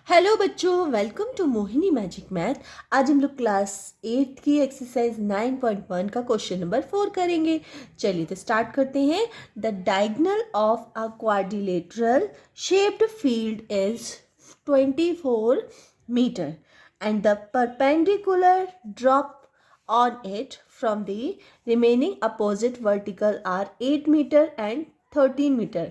Hello बच्चों, welcome to Mohini magic math. आज हम लोग क्लास 8 की एक्सरसाइज 9.1 का क्वेश्चन नंबर 4 करेंगे। चलिए तो स्टार्ट करते हैं। The diagonal of a quadrilateral shaped field is 24 metre and the perpendicular drop on it from the remaining opposite vertical are 8 meter and 13 meter.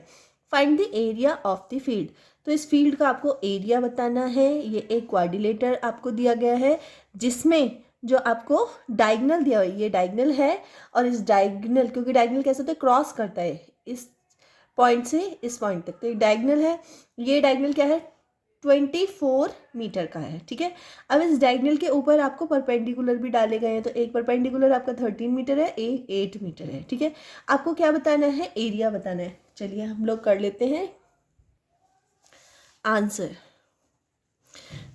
Find the area of the field. तो इस field का आपको area बताना है। ये एक quadrilateral आपको दिया गया है जिसमें जो आपको डायगोनल दिया हुआ है, ये डायगोनल है। और इस डायगोनल, क्योंकि डायगोनल कैसे होता है, क्रॉस करता है इस पॉइंट से इस पॉइंट तक, तो एक डायगोनल है। ये डायगोनल क्या है, 24 मीटर का है। ठीक है, अब इस डायगोनल के ऊपर आपको परपेंडिकुलर भी डाले गए हैं, तो एक परपेंडिकुलर आपका 13 मीटर है, एक 8 मीटर है। ठीक है, आपको क्या बताना है, एरिया बताना है। चलिए हम लोग कर लेते हैं आंसर।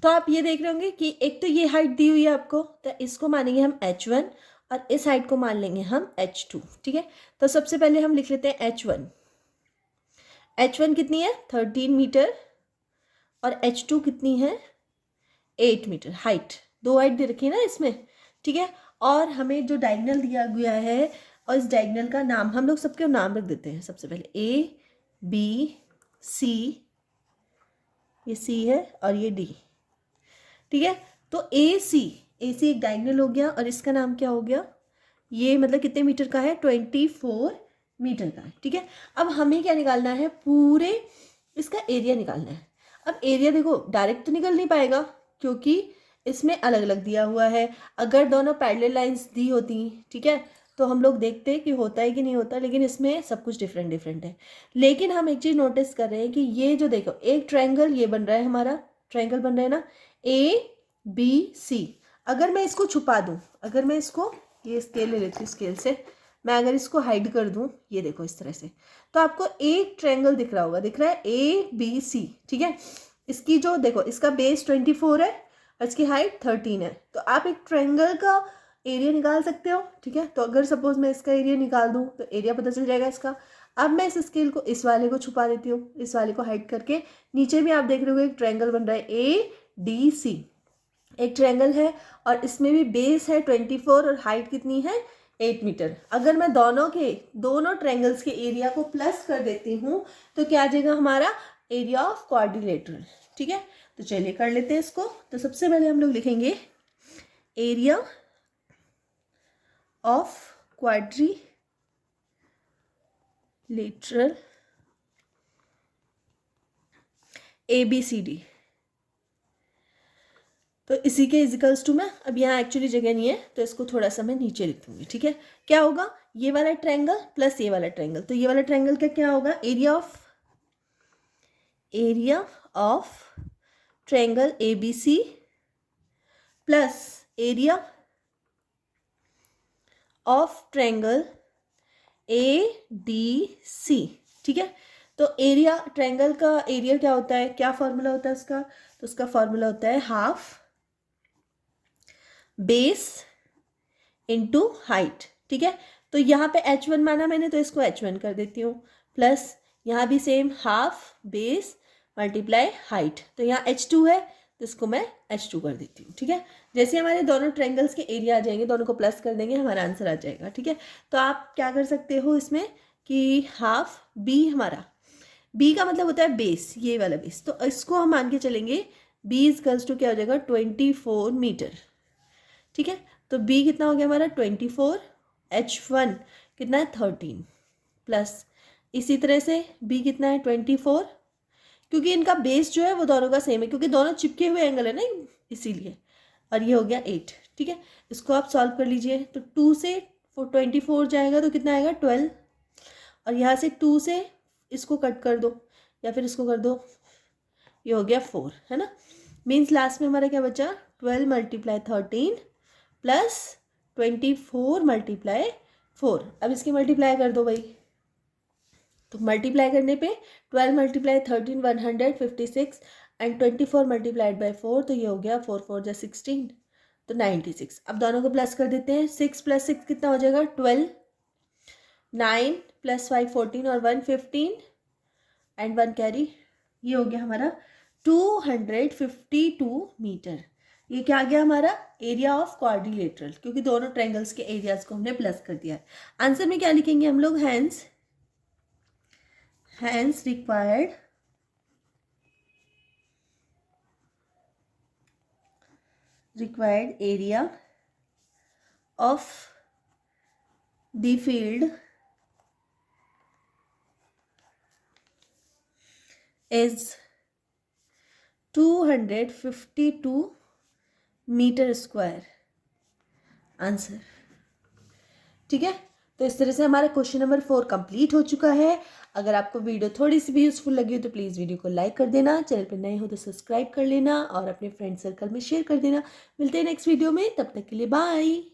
तो आप ये देख रहे होंगे कि एक तो ये हाइट दी हुई है आपको, तो इसको मानेंगे हम h1 और इस हाइट को मान लेंगे हम h2। ठीक है, तो सबसे पहले हम लिख लेते हैं h1। h1 कितनी है, 13 मीटर, और h2 कितनी है, 8 मीटर। हाइट, दो हाइट दे रखी है ना इसमें। ठीक है, और हमें जो डायगोनल दिया गया है, और इस डायगोनल का नाम हम लोग सबके नाम रख देते हैं। सबसे पहले A B C, ये C है और ये D। ठीक है, तो ए सी एक डायगोनल हो गया और इसका नाम क्या हो गया, ये मतलब कितने मीटर का है, 24 मीटर का है। ठीक है, अब हमें क्या निकालना है, पूरे इसका एरिया निकालना है। अब एरिया देखो डायरेक्ट तो निकल नहीं पाएगा क्योंकि इसमें अलग अलग दिया हुआ है। अगर दोनों पैरेलल लाइंस दी होती, ठीक है, तो हम लोग देखते कि होता है कि नहीं होता, लेकिन इसमें सब कुछ डिफरेंट डिफरेंट है। लेकिन हम एक चीज़ नोटिस कर रहे हैं कि ये जो देखो एक ट्रायंगल ये बन रहा है, हमारा ट्रायंगल बन रहा है ना, ABC। अगर मैं इसको छुपा दूं, अगर मैं इसको, ये स्केल ले लेती हूँ, स्केल से मैं अगर इसको हाइड कर दूं, ये देखो इस तरह से, तो आपको एक ट्रायंगल दिख रहा होगा, दिख रहा है ABC। ठीक है, इसकी जो देखो, इसका बेस 24 है और इसकी हाइट 13 है, तो आप एक ट्रायंगल का एरिया निकाल सकते हो। ठीक है, तो अगर सपोज मैं इसका एरिया निकाल दूं तो एरिया पता चल जाएगा इसका। अब मैं इस स्केल को, इस वाले को छुपा देती हूँ, इस वाले को हाइड करके, नीचे भी आप देख रहे हो एक ट्रायंगल बन रहा है ADC, एक ट्रायंगल है और इसमें भी बेस है 24 और हाइट कितनी है, 8 मीटर। अगर मैं दोनों ट्रायंगल्स के एरिया को प्लस कर देती हूँ तो क्या आ जाएगा हमारा, एरिया ऑफ क्वाड्रिलेटरल। ठीक है, तो चलिए कर लेते हैं इसको। तो सबसे पहले हम लोग लिखेंगे एरिया ऑफ क्वाड्रिलेटरल ABCD। तो इसी के इजिकल्स टू में, अब यहाँ एक्चुअली जगह नहीं है तो इसको थोड़ा सा मैं नीचे लिख दूंगी। ठीक है, क्या होगा, ये वाला ट्रायंगल प्लस ये वाला ट्रायंगल, तो ये वाला ट्रायंगल का क्या होगा, area of triangle ABC plus area of triangle ADC। ठीक है, तो एरिया, ट्रायंगल का एरिया क्या होता है, क्या फॉर्मूला होता है उसका, तो उसका फॉर्मूला होता है हाफ बेस इनटू हाइट। ठीक है, तो यहाँ पे h1 माना मैंने तो इसको h1 कर देती हूँ, प्लस यहाँ भी same half base multiply height, तो यहाँ h2 है तो इसको मैं h2 कर देती हूँ। ठीक है, जैसे हमारे दोनों ट्रायंगल्स के एरिया आ जाएंगे, दोनों को प्लस कर देंगे, हमारा आंसर आ जाएगा। ठीक है, तो आप क्या कर सकते हो इसमें कि हाफ b, हमारा b का मतलब होता है बेस, ये वाला बेस, तो इसको हम मान के चलेंगे b इजकल्स टू क्या हो जाएगा, 24 मीटर। ठीक है, तो b कितना हो गया हमारा 24, h1 कितना है 13, प्लस इसी तरह से b कितना है 24, क्योंकि इनका बेस जो है वो दोनों का सेम है, क्योंकि दोनों चिपके हुए एंगल है ना, इसीलिए। और ये हो गया 8। ठीक है, इसको आप सॉल्व कर लीजिए, तो 2 से 24 जाएगा तो कितना आएगा 12, और यहाँ से 2 से इसको कट कर दो या फिर इसको कर दो, ये हो गया 4, है ना। मीन्स लास्ट में हमारा क्या बचा, 12 मल्टीप्लाई 13 प्लस 24 मल्टीप्लाई 4। अब इसकी मल्टीप्लाई कर दो भाई, तो मल्टीप्लाई करने पे 12 मल्टीप्लाई 13 156 एंड 24 मल्टीप्लाइड बाई 4, तो ये हो गया 4 4 जा 16, तो 96। अब दोनों को प्लस कर देते हैं, 6 प्लस 6 कितना हो जाएगा 12, 9 प्लस 5 14 और 1 15 एंड 1 कैरी, ये हो गया हमारा 252 मीटर। ये क्या आ गया हमारा एरिया ऑफ क्वाड्रिलेटरल, क्योंकि दोनों ट्रायंगल्स के एरियाज को हमने प्लस कर दिया है। आंसर में क्या लिखेंगे हम लोग, hence required area of the field is 252 metre square. Answer, ठीक है। तो इस तरह से हमारा क्वेश्चन नंबर 4 कंप्लीट हो चुका है। अगर आपको वीडियो थोड़ी सी भी यूजफुल लगी हो तो प्लीज़ वीडियो को लाइक कर देना, चैनल पर नए हो तो सब्सक्राइब कर लेना और अपने फ्रेंड सर्कल में शेयर कर देना। मिलते हैं नेक्स्ट वीडियो में, तब तक के लिए बाय।